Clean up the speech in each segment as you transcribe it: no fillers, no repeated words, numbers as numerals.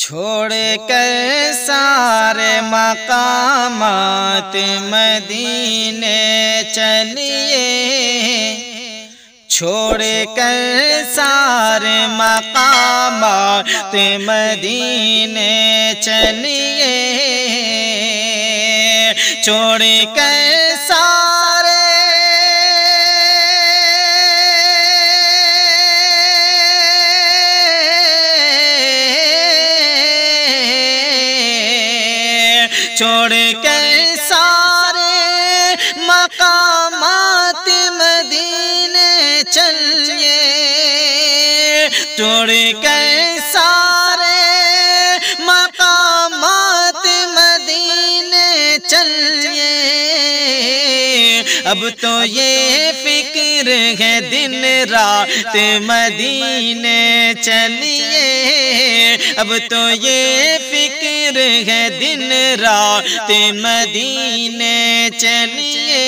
چھوڑ کر سارے مقامات مدینے چلیے، چھوڑ کر سارے مقامات مدینے چلیے، چھوڑ کر سارے چھوڑ کر سارے مقامات مدینے چلیے، چھوڑ کر سارے مقامات مدینے چلیے، اب تو یہ فکر ہے دن رات مدینے چلیے، اب تو یہ فکر ہے دن رات مدینے چلیے،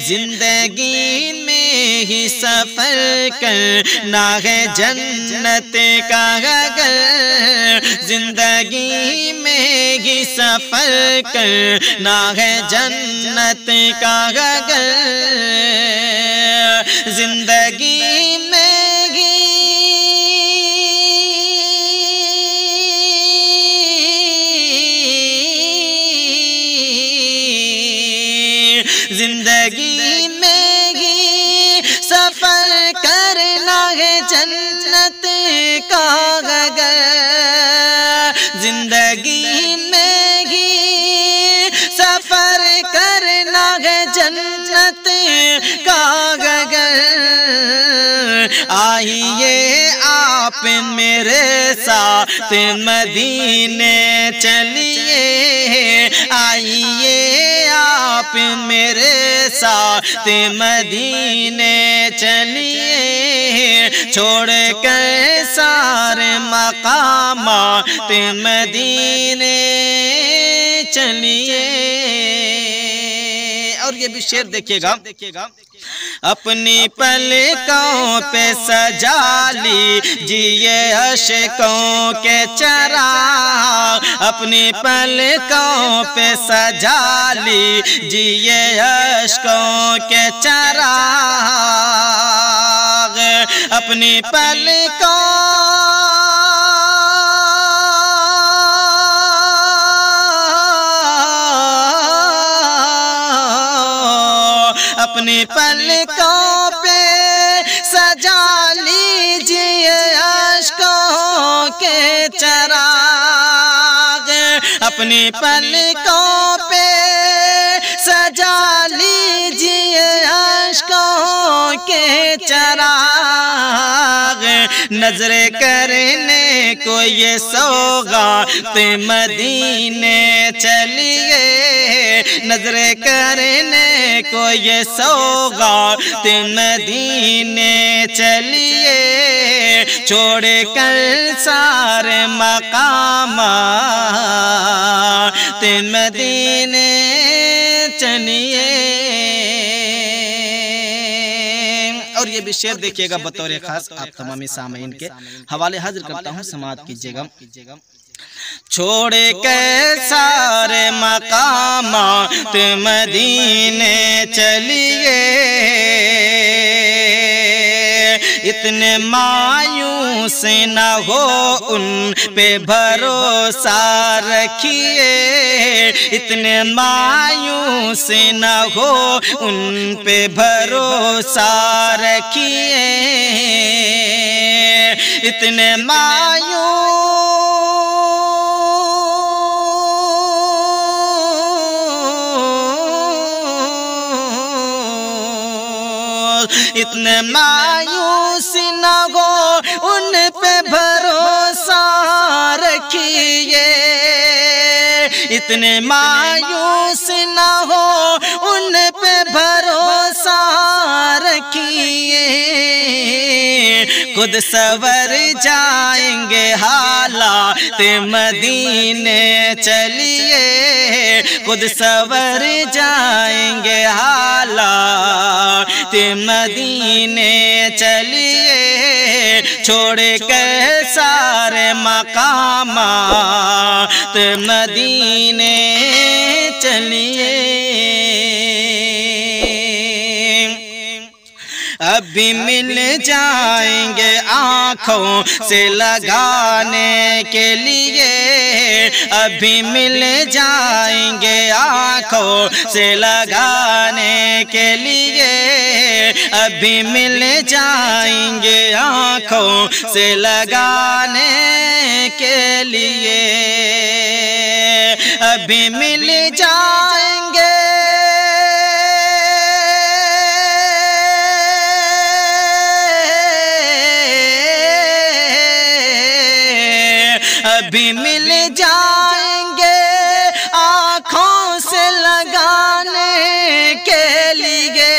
زندگی میں ہی سفر کرنا ہے جنت کا اگر، زندگی میں ہی سفر کرنا ہے جنت کا اگر، زندگی میں ہی زندگی میں ہی سفر کرنا ہے جنت کا اگر، زندگی میں ہی سفر کرنا ہے جنت کا اگر، آئیے آپ میرے ساتھ مدینے چلیے، آئیے آپ میرے ساتھ مدینے چلیے، چھوڑ کر سارے مقامات مدینے چلیے۔ اور یہ بھی شعر دیکھیے گا، اپنی پلکوں پہ سجا لیجیے اشکوں کے چراغ، اپنی پلکوں پہ سجا لیجیے اشکوں کے چراغ، اپنی پلکوں اپنی پلکوں پہ سجا لیجیے اشکوں کے چراغ، اپنی پلکوں پہ سجا لیجیے اشکوں کے چراغ، نظر کرنے کو یہ سوغات مدینے چلیے، نظر کرنے کو یہ سوغات مدینے چلیے، چھوڑ کر سارے مقامات مدینے چلیے۔ اور یہ بھی شعر دیکھیے گا بطور خاص آپ تمامی سامعین کے حوالے حاضر کرتا ہوں، سماعت کیجیے گا۔ چھوڑ کر سارے مقامات مدینے چلیے، اتنے مایوس نہ ہو ان پہ بھروسہ رکھیے، اتنے مایوس نہ ہو ان پہ بھروسہ رکھیے، اتنے اتنے مایوس نہ ہو ان پہ بھروسہ رکھیے، اتنے مایوس نہ ہو ان پہ بھروسہ رکھیے خود سور جائیں گے حالات مدینے چلیے خود سور جائیں گے حالات مدینے چلیے چھوڑ کر سارے مقامات مدینے چلیے ابھی مل جائیں گے آنکھوں سے لگانے کے لیے ابھی مل جائیں گے آنکھوں سے لگانے کے لیے ابھی مل جائیں گے آنکھوں سے لگانے کے لیے ابھی مل جائیں گے ابھی مل جائیں گے آنکھوں سے لگانے کے لیے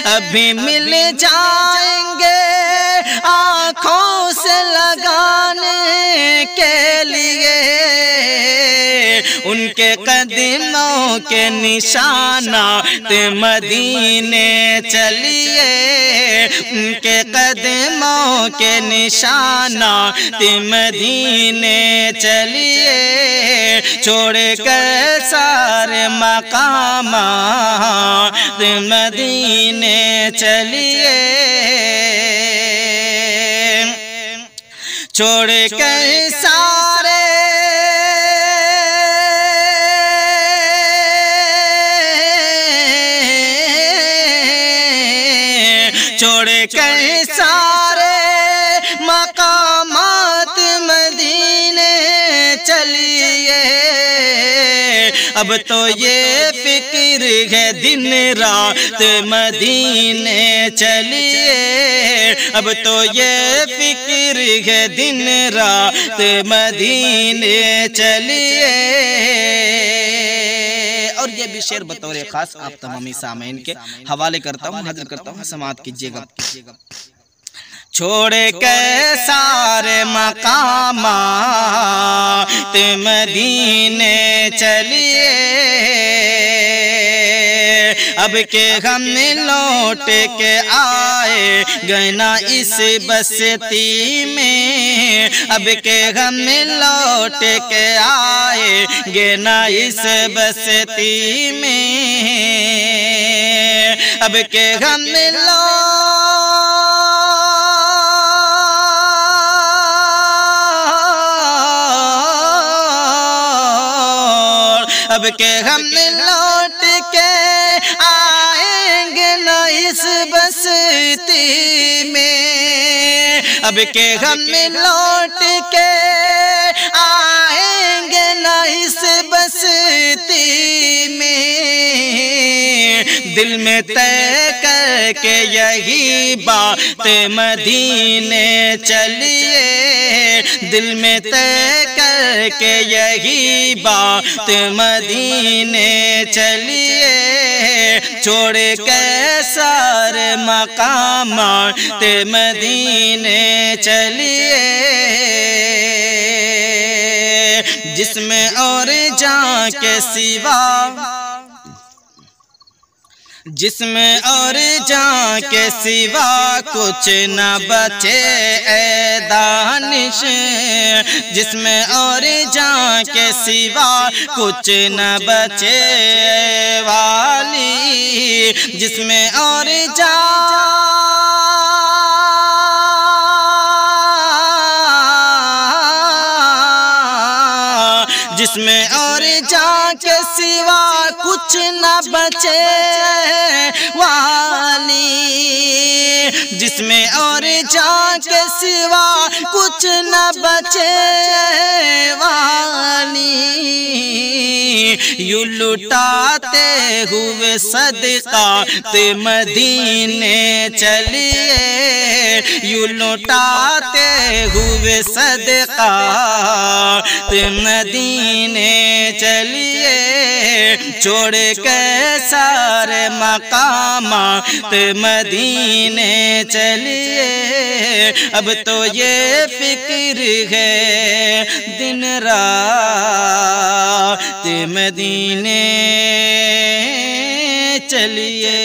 ابھی مل جائیں گے آنکھوں سے لگانے کے لیے ان کے قدموں کے نشانات مدینے چلیے ان کے قدموں کے نشانات مدینے چلیے چھوڑ کر سارے مقامات مدینے چلیے چھوڑ کر سارے چھوڑ کر سارے مقامات مدینے چلیے اب تو یہ فکر ہے دن رات مدینے چلیے اب تو یہ فکر ہے دن رات مدینے چلیے اور یہ بھی شعر بطور خاص آپ تمامی سامعین کے حوالے کرتا ہوں حاضر کرتا ہوں سماعت کیجیے گا چھوڑ کے سارے مقامات مدینے چلیے اب کہ ہم لوٹ کے آئے گئے نا اس بستی میں اب کہ ہم لوٹ کے آئے گئے نا اس بستی میں اب کہ ہم اب کہ ہم لوٹ کے آئیں گے نا اس بستی میں اب کہ ہم لوٹ کے آئیں گے نا اس بستی میں دل میں طے کر کے یہی بات مدینے چلیے دل میں طے کر کے یہی بات مدینے چلیے چھوڑ کے سارے مقامات مدینے چلیے جس میں اور جاں کے سوا جس میں اور جاں کے سوا کچھ نہ بچے اے دانش جس میں اور جاں کے سوا کچھ نہ بچے اے والی جس میں اور جس میں اور جاں کے سوا کچھ نہ بچے والی جس میں اور جاں کے سوا کچھ نہ بچے والی یوں لٹاتے ہوئے صدقات مدینے چلیے یوں لٹاتے ہوئے صدقات مدینے چلیے چھوڑ کے سارے مقامات مدینے چلیے اب تو یہ فکر ہے دن رات مدینے چلیے